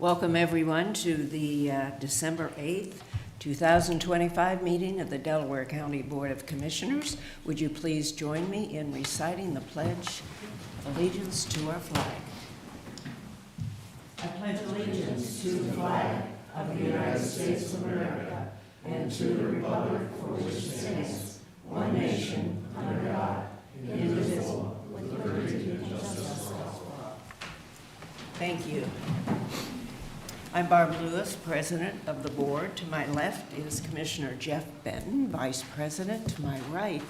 Welcome everyone to the December 8th, 2025 meeting of the Delaware County Board of Commissioners. Would you please join me in reciting the Pledge of Allegiance to our flag? I pledge allegiance to the flag of the United States of America and to the republic for which it stands, one nation, under God, indivisible, with liberty and justice for all. Thank you. I'm Barb Lewis, President of the Board. To my left is Commissioner Jeff Benton, Vice President. To my right,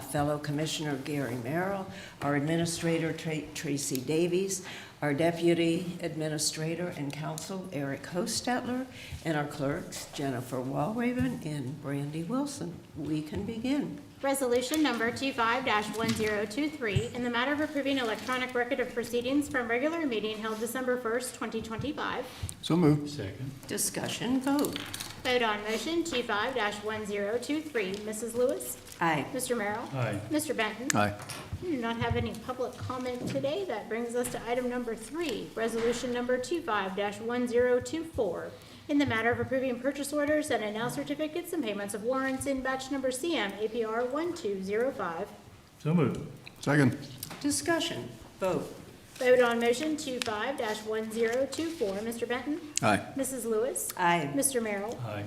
fellow Commissioner Gary Merrill, our Administrator Tracy Davies, our Deputy Administrator and Counsel Eric Hostetler, and our clerks Jennifer Walraven and Brandy Wilson. We can begin. Resolution number 25-1023 in the matter of approving electronic record of proceedings from regular meeting held December 1st, 2025. So moved. Second. Discussion vote. Vote on motion 25-1023. Mrs. Lewis? Aye. Mr. Merrill? Aye. Mr. Benton? Aye. We do not have any public comment today. That brings us to item number 3, resolution number 25-1024. In the matter of approving purchase orders and announced certificates and payments of warrants in batch number CM APR 1205. So moved. Second. Discussion vote. Vote on motion 25-1024. Mr. Benton? Aye. Mrs. Lewis? Aye. Mr. Merrill? Aye.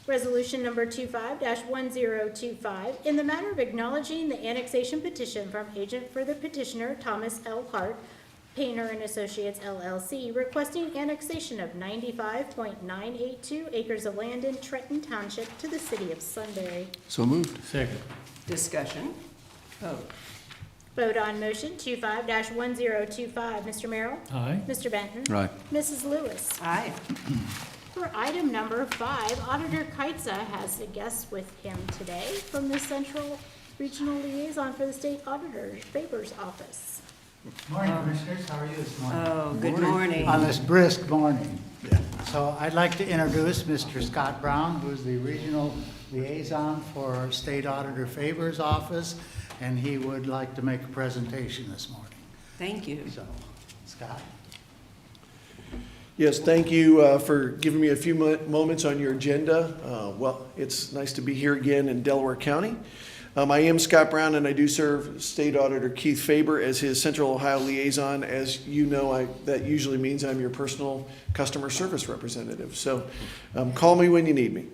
Resolution number 25-1025, in the matter of acknowledging the annexation petition from agent for the petitioner Thomas L. Hart, Painter and Associates LLC, requesting annexation of 95.982 acres of land in Trenton Township to the city of Sunbury. So moved. Second. Discussion vote. Vote on motion 25-1025. Mr. Merrill? Aye. Mr. Benton? Aye. Mrs. Lewis? Aye. For item number 5, Auditor Keitza has a guest with him today from the Central Regional Liaison for the State Auditor's Papers Office. Morning, Commissioners. How are you this morning? Oh, good morning. On this brisk morning. So I'd like to introduce Mr. Scott Brown, who's the Regional Liaison for State Auditor Favors Office, and he would like to make a presentation this morning. Thank you. So, Scott. Yes, thank you for giving me a few moments on your agenda. Well, it's nice to be here again in Delaware County. I am Scott Brown, and I do serve State Auditor Keith Faber as his Central Ohio Liaison. As you know, that usually means I'm your personal customer service representative. So call me when you need me.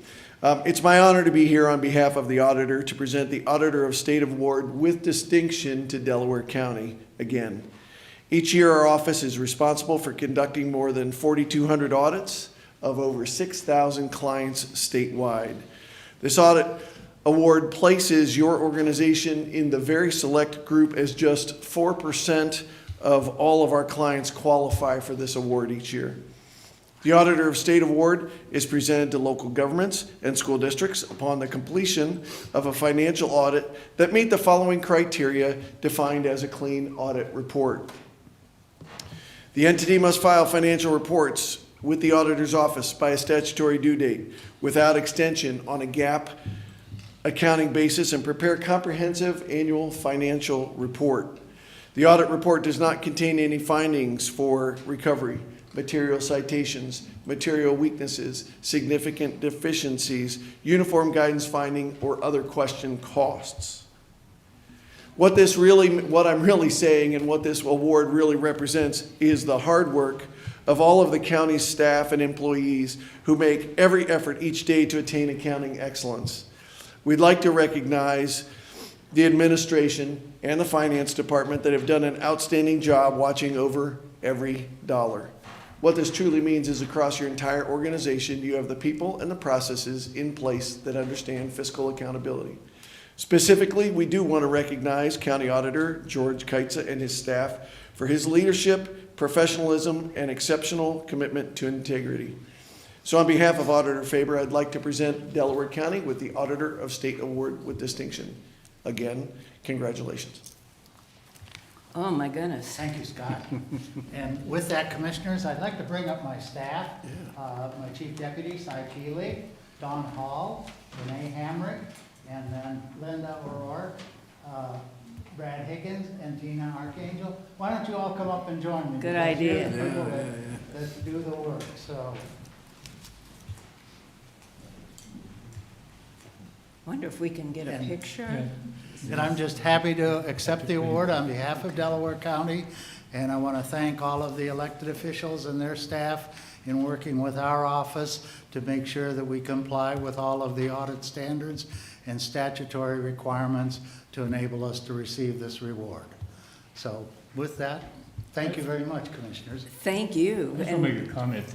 It's my honor to be here on behalf of the Auditor to present the Auditor of State Award with distinction to Delaware County again. Each year, our office is responsible for conducting more than 4,200 audits of over 6,000 clients statewide. This audit award places your organization in the very select group as just 4% of all of our clients qualify for this award each year. The Auditor of State Award is presented to local governments and school districts upon the completion of a financial audit that meet the following criteria defined as a clean audit report. The entity must file financial reports with the auditor's office by a statutory due date without extension on a GAAP accounting basis and prepare comprehensive annual financial report. The audit report does not contain any findings for recovery, material citations, material weaknesses, significant deficiencies, uniform guidance finding, or other question costs. What I'm really saying and what this award really represents is the hard work of all of the county's staff and employees who make every effort each day to attain accounting excellence. We'd like to recognize the administration and the finance department that have done an outstanding job watching over every dollar. What this truly means is across your entire organization, you have the people and the processes in place that understand fiscal accountability. Specifically, we do want to recognize County Auditor George Keitza and his staff for his leadership, professionalism, and exceptional commitment to integrity. So on behalf of Auditor Faber, I'd like to present Delaware County with the Auditor of State Award with distinction. Again, congratulations. Oh, my goodness. Thank you, Scott. And with that, Commissioners, I'd like to bring up my staff, my Chief Deputy, Cy Keeley, Don Hall, Renee Hamrick, and then Linda O'Rourke, Brad Higgins, and Tina Archangel. Why don't you all come up and join me? Good idea. Here's a little bit that do the work, so. Wonder if we can get a And- picture? And I'm just happy to accept the award on behalf of Delaware County, and I want to thank all of the elected officials and their staff in working with our office to make sure that we comply with all of the audit standards and statutory requirements to enable us to receive this reward. So with that, thank you very much, Commissioners. Thank you. I just want to make a comment.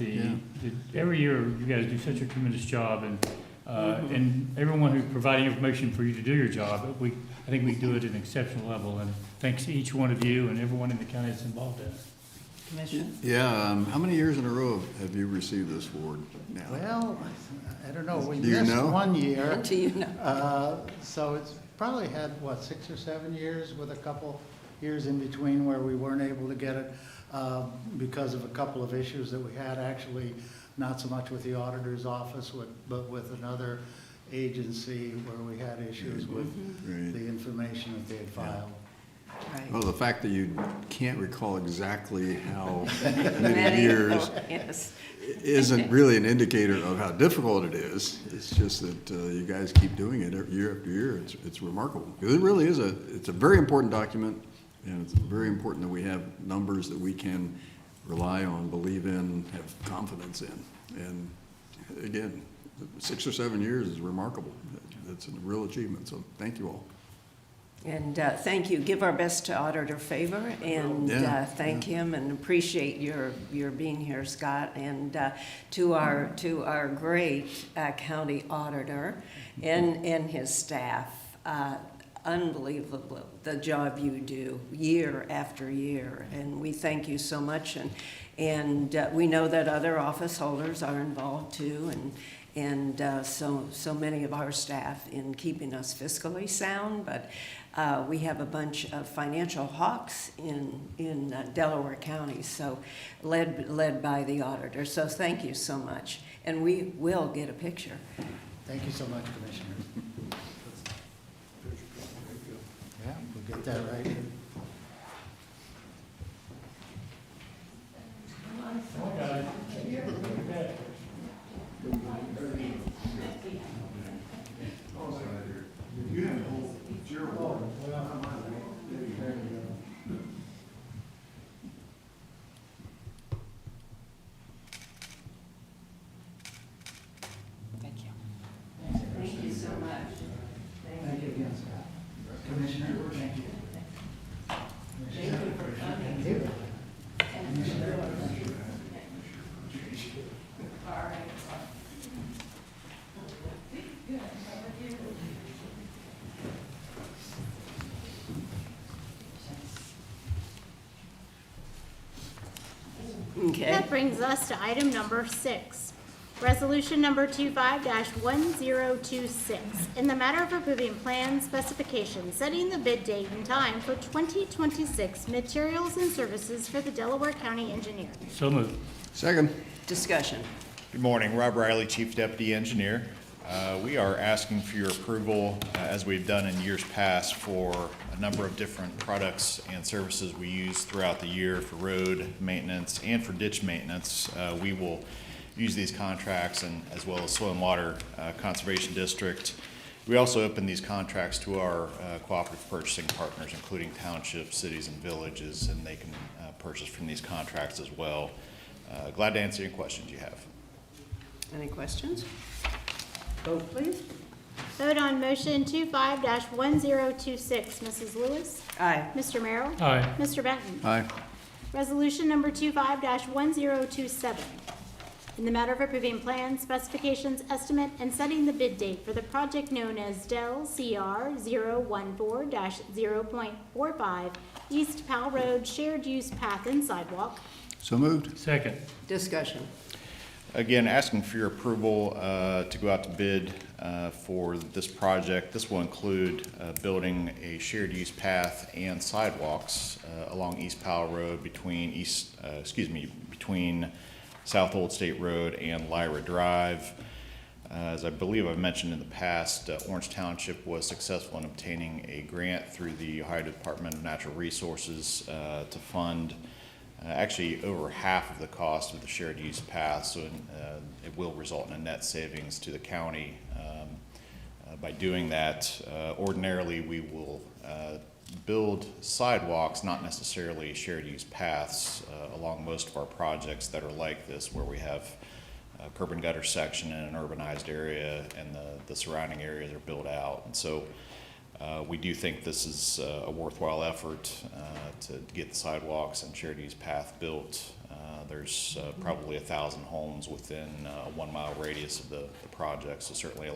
Every year, you guys do such a tremendous job, and everyone who's providing information for you to do your job, I think we do it at an exceptional level, and thanks to each one of you and everyone in the county that's involved in it. Commissioner? Yeah, how many years in a row have you received this award now? Well, I don't know, we Do you missed know? 1 year. Do you know? So it's probably had, what, 6 or 7 years with a couple years in between where we weren't able to get it because of a couple of issues that we had, actually, not so much with the auditor's office, but with another agency where we had issues with Right. the information that they had filed. Right. Well, the fact that you can't recall exactly how many Many- years oh, yes. isn't really an indicator of how difficult it is. It's just that you guys keep doing it year after year. It's remarkable. Because it really is it's a very important document, and it's very important that we have numbers that we can rely on, believe in, have confidence in. And again, 6 or 7 years is remarkable. It's a real achievement, so thank you all. And thank you. Give our best to Auditor Favor, and Yeah, thank him, and appreciate your being here, Scott. And to our great county auditor and his staff, unbelievable the job you do year after year, and we thank you so much. And we know that other office holders are involved too, and so many of our staff in keeping us fiscally sound, but we have a bunch of financial hawks in Delaware County, so led by the auditor. So thank you so much, and we will get a picture. Thank you so much, Commissioners. Yeah, we'll get that right. Thank you. Thank you so much. Thank you again, Scott. Commissioner, thank you. Thank you for coming. Okay. That brings us to item number 6, resolution number 25-1026, in the matter of approving plan specifications, setting the bid date and time for 2026 materials and services for the Delaware County Engineer. So moved. Second. Discussion. Good morning, Rob Riley, Chief Deputy Engineer. We are asking for your approval, as we've done in years past, for a number of different products and services we use throughout the year for road maintenance and for ditch maintenance. We will use these contracts, and as well as Soil and Water Conservation District. We also open these contracts to our cooperative purchasing partners, including townships, cities, and villages, and they can purchase from these contracts as well. Glad to answer any questions you have. Any questions? Vote, please. Vote on motion 25-1026. Mrs. Lewis? Aye. Mr. Merrill? Aye. Mr. Benton? Aye. Resolution number 25-1027, in the matter of approving plans, specifications, estimate, and setting the bid date for the project known as Del CR 014-0.45 East Powell Road Shared Use Path and Sidewalk. So moved. Second. Discussion. Again, asking for your approval to go out to bid for this project. This will include building a shared use path and sidewalks along East Powell Road between South Old State Road and Lyra Drive. As I believe I've mentioned in the past, Orange Township was successful in obtaining a grant through the Ohio Department of Natural Resources to fund actually over half of the cost of the shared use path, so it will result in a net savings to the county. By doing that, ordinarily we will build sidewalks, not necessarily shared use paths, along most of our projects that are like this, where we have a curb and gutter section in an urbanized area and the surrounding areas are built out. And so we do think this is a worthwhile effort to get the sidewalks and shared use path built. There's probably 1,000 homes within a 1 mile radius of the project, so certainly a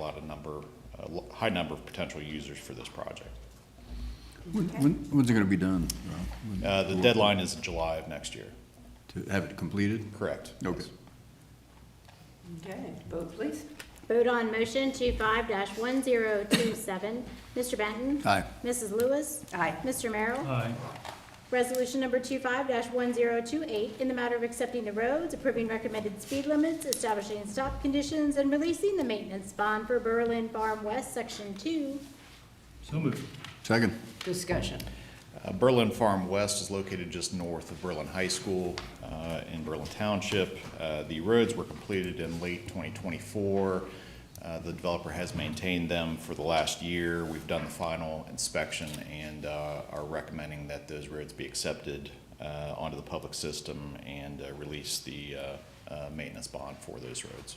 high number of potential users for this project. When's it gonna be done? The deadline is July of next year. To have it completed? Correct. Okay. Okay, vote please. Vote on motion 25-1027. Mr. Benton? Aye. Mrs. Lewis? Aye. Mr. Merrill? Aye. Resolution number 25-1028, in the matter of accepting the roads, approving recommended speed limits, establishing stop conditions, and releasing the maintenance bond for Berlin Farm West, Section 2. So moved. Second. Discussion. Berlin Farm West is located just north of Berlin High School in Berlin Township. The roads were completed in late 2024. The developer has maintained them for the last year. We've done the final inspection and are recommending that those roads be accepted onto the public system and release the maintenance bond for those roads.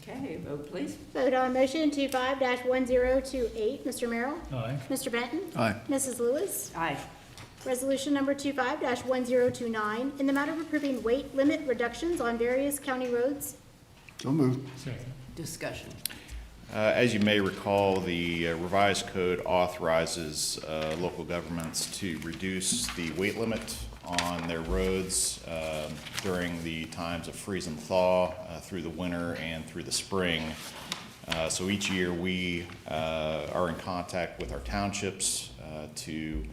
Okay, vote please. Vote on motion 25-1028. Mr. Merrill? Aye. Mr. Benton? Aye. Mrs. Lewis? Aye. Resolution number 25-1029, in the matter of approving weight limit reductions on various county roads. So moved. Second. Discussion. As you may recall, the revised code authorizes local governments to reduce the weight limit on their roads during the times of freeze and thaw through the winter and through the spring. So each year we are in contact with our townships to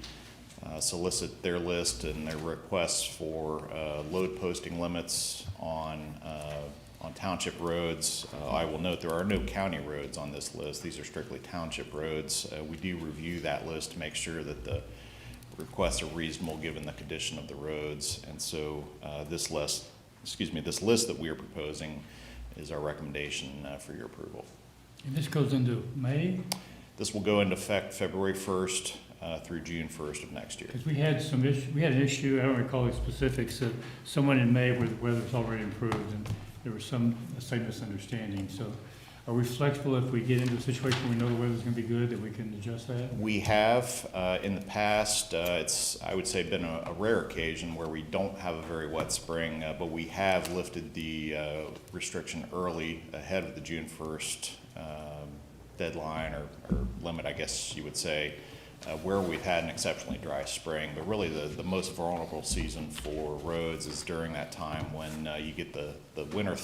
solicit their list and their requests for load posting limits on township roads. I will note there are no county roads on this list. These are strictly township roads. We do review that list to make sure that the requests are reasonable given the condition of the roads. And so this list that we are proposing is our recommendation for your approval. And this goes into May? This will go into effect February 1st through June 1st of next year. Because we had an issue, I don't recall the specifics, of someone in May where the weather's already improved and there was some slight misunderstanding. So are we flexible if we get into a situation where we know the weather's gonna be good, that we can adjust that? We have, in the past, it's, I would say, been a rare occasion where we don't have a very wet spring, but we have lifted the restriction early ahead of the June 1st deadline or limit, I guess you would say, where we've had an exceptionally dry spring. But really the most vulnerable season for roads is during that time when you get the winter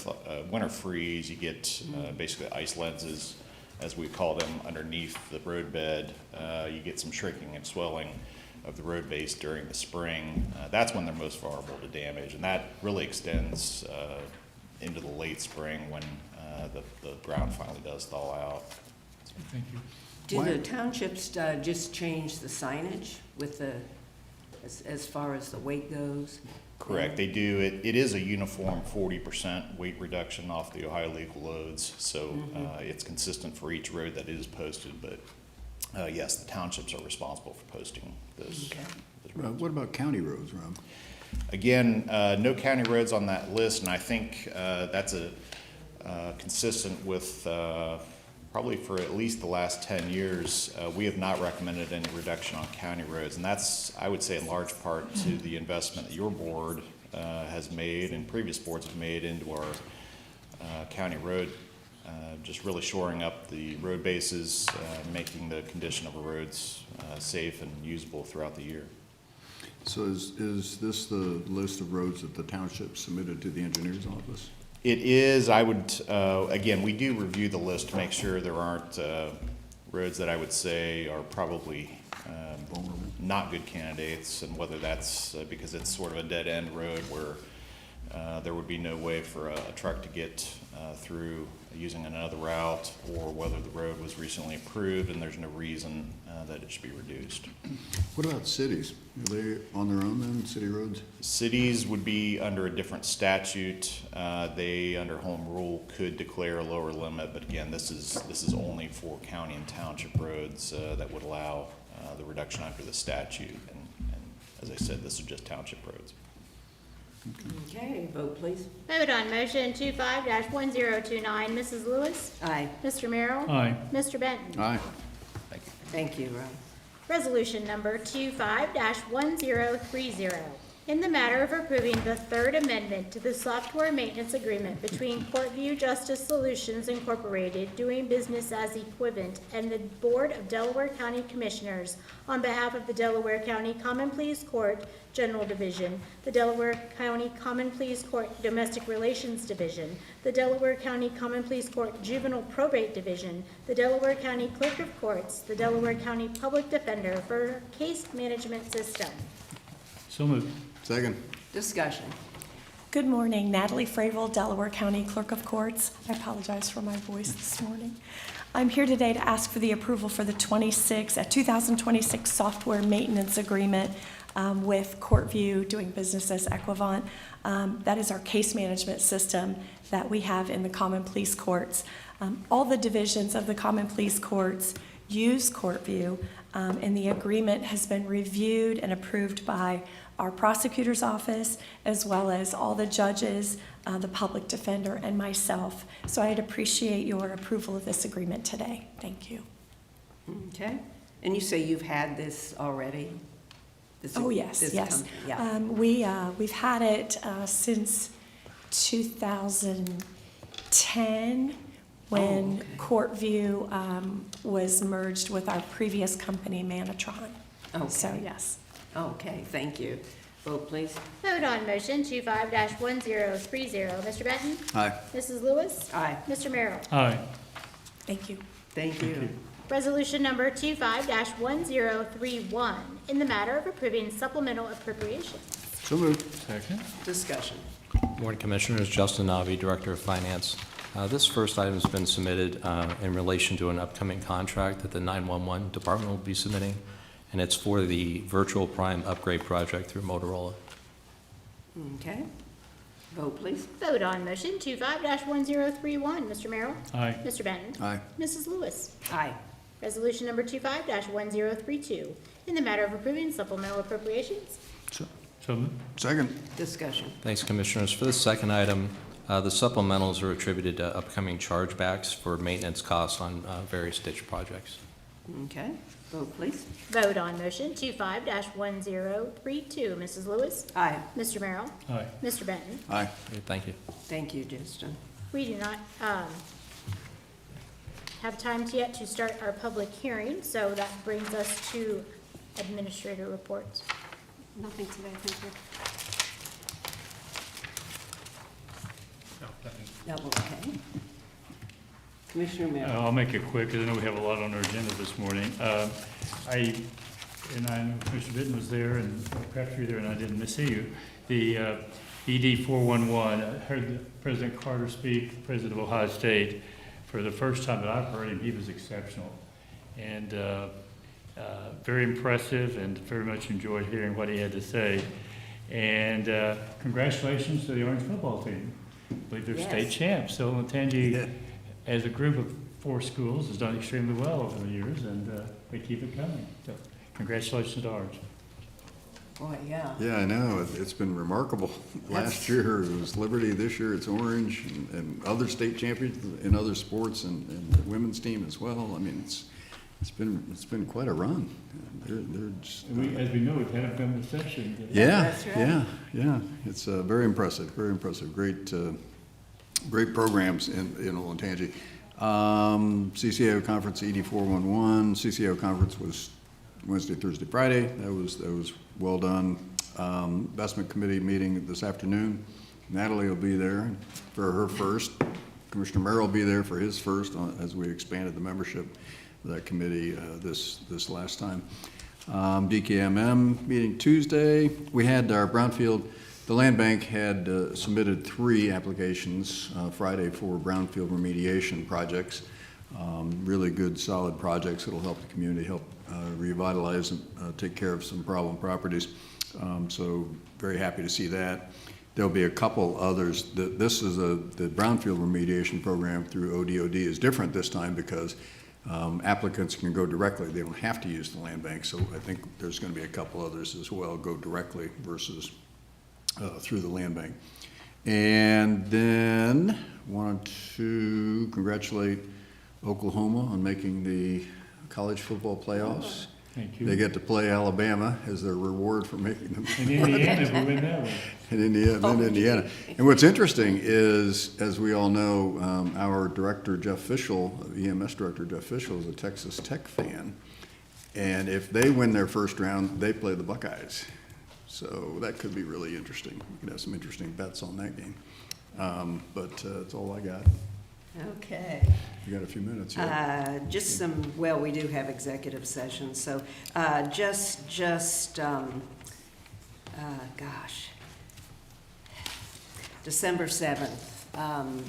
freeze, you get basically ice lenses, as we call them, underneath the roadbed. You get some shrinking and swelling of the road base during the spring. That's when they're most vulnerable to damage, and that really extends into the late spring when the ground finally does thaw out. Thank you. Do the townships just change the signage with as far as the weight goes? Correct, they do. It is a uniform 40% weight reduction off the Ohio legal loads, so it's consistent for each road that is posted, but yes, the townships are responsible for posting those. Okay. those roads. What about county roads, Rob? Again, no county roads on that list, and I think that's consistent with probably for at least the last 10 years, we have not recommended any reduction on county roads. And that's, I would say, in large part to the investment that your board has made and previous boards have made into our county road, just really shoring up the road bases, making the condition of our roads safe and usable throughout the year. So is this the list of roads that the township submitted to the engineer's office? It is. I would, again, we do review the list to make sure there aren't roads that I would say are probably not good candidates, and whether that's because it's sort of a dead-end road where there would be no way for a truck to get through using another route, or whether the road was recently approved and there's no reason that it should be reduced. What about cities? Are they on their own then, city roads? Cities would be under a different statute. They, under home rule, could declare a lower limit, but again, this is only for county and township roads that would allow the reduction under the statute. And as I said, this is just township roads. Okay, vote please. Vote on motion 25-1029. Mrs. Lewis? Aye. Mr. Merrill? Aye. Mr. Benton? Aye. Thank you, Ron. Resolution number 25-1030, in the matter of approving the third amendment to the software maintenance agreement between Courtview Justice Solutions Incorporated, doing business as Equivent, and the Board of Delaware County Commissioners on behalf of the Delaware County Common Pleas Court General Division, the Delaware County Common Pleas Court Domestic Relations Division, the Delaware County Common Pleas Court Juvenile Probate Division, the Delaware County Clerk of Courts, the Delaware County Public Defender for Case Management System. So moved. Second. Discussion. Good morning, Natalie Fravel, Delaware County Clerk of Courts. I apologize for my voice this morning. I'm here today to ask for the approval for the 2026 software maintenance agreement with Courtview, doing business as Equivant. That is our case management system that we have in the Common Pleas Courts. All the divisions of the Common Pleas Courts use Courtview, and the agreement has been reviewed and approved by our prosecutor's office, as well as all the judges, the public defender, and myself. So I'd appreciate your approval of this agreement today. Thank you. Okay. And you say you've had this already? Oh, yes, yes. company, yeah. We've had it since 2010, when Courtview was merged with our previous company, Manatron. Okay. So, yes. Okay, thank you. Vote please. Vote on motion 25-1030. Mr. Benton? Aye. Mrs. Lewis? Aye. Mr. Merrill? Aye. Thank you. Thank you. Resolution number 25-1031, in the matter of approving supplemental appropriations. So moved. Second. Discussion. Morning, Commissioners. Justin Navi, Director of Finance. This first item has been submitted in relation to an upcoming contract that the 911 department will be submitting, and it's for the Virtual Prime upgrade project through Motorola. Okay. Vote please. Vote on motion 25-1031. Mr. Merrill? Aye. Mr. Benton? Aye. Mrs. Lewis? Aye. Resolution number 25-1032, in the matter of approving supplemental appropriations. So moved. Second. Discussion. Thanks, Commissioners. For the second item, the supplementals are attributed to upcoming chargebacks for maintenance costs on various ditch projects. Okay. Vote please. Vote on motion 25-1032. Mrs. Lewis? Aye. Mr. Merrill? Aye. Mr. Benton? Aye. Okay, thank you. Thank you, Justin. We do not have time yet to start our public hearing, so that brings us to administrator reports. Nothing today, thank you. No, okay. Commissioner Merrill. I'll make it quick, because I know we have a lot on our agenda this morning. I know Commissioner Bitten was there, and perhaps you were there, and I didn't see you. The ED 411, I heard President Carter speak, President of Ohio State. For the first time that I've heard him, he was exceptional. And very impressive, and very much enjoyed hearing what he had to say. And congratulations to the Orange football team. I believe they're state champs. So Latangi, as a group of 4 schools, has done extremely well over the years, and they keep it coming. So congratulations to Orange. Boy, yeah. Yeah, I know. It's been remarkable. Last year it was Liberty, this year it's Orange, and other state champions in other sports, and the women's team as well. I mean, it's been quite a run. They're just, As we know, we've had a family session. yeah, That's right. yeah. It's very impressive, very impressive. Great programs in Olentangy. CCAO conference, ED 411. CCAO conference was Wednesday, Thursday, Friday. That was well done. Investment committee meeting this afternoon. Natalie will be there for her first. Commissioner Merrill will be there for his first, as we expanded the membership of that committee this last time. DKMM meeting Tuesday. We had our Brownfield The land bank had submitted 3 applications Friday for brownfield remediation projects. Really good, solid projects that'll help the community, help revitalize and take care of some problem properties. So very happy to see that. There'll be a couple others. This is the brownfield remediation program through ODOD is different this time because applicants can go directly. They don't have to use the land bank. So I think there's going to be a couple others as well, go directly versus through the land bank. And then wanted to congratulate Oklahoma on making the college football playoffs. Thank you. They get to play Alabama as their reward for making them. And Indiana, if we win that one. In Indiana. And what's interesting is, as we all know, our director, Jeff Fischel, EMS director, Jeff Fischel, is a Texas Tech fan. And if they win their first round, they play the Buckeyes. So that could be really interesting. We could have some interesting bets on that game. But that's all I got. Okay. You got a few minutes, yeah? Just some, well, we do have executive sessions, so December 7th,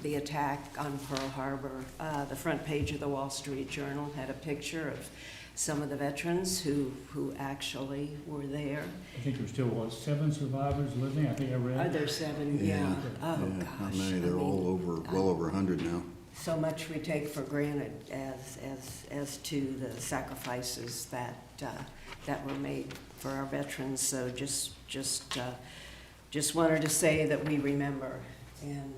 the attack on Pearl Harbor, the front page of the Wall Street Journal had a picture of some of the veterans who actually were there. I think there's still, what, 7 survivors living? I think I read. Are there 7? Yeah. Oh, Yeah, gosh. not many. I They're mean, all over, well over 100 now. so much we take for granted as to the sacrifices that were made for our veterans. So just wanted to say that we remember, and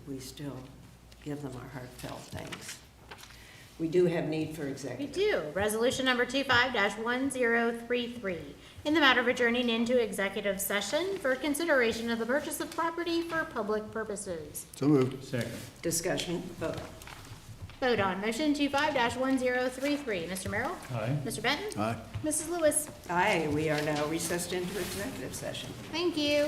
we still give them our heartfelt thanks. We do have need for We executive. do. Resolution number 25-1033, in the matter of adjourning into executive session for consideration of the purchase of property for public purposes. So moved. Second. Discussion, vote. Vote on motion 25-1033. Mr. Merrill? Aye. Mr. Benton? Aye. Mrs. Lewis? Aye, we are now recessed into executive session. Thank you.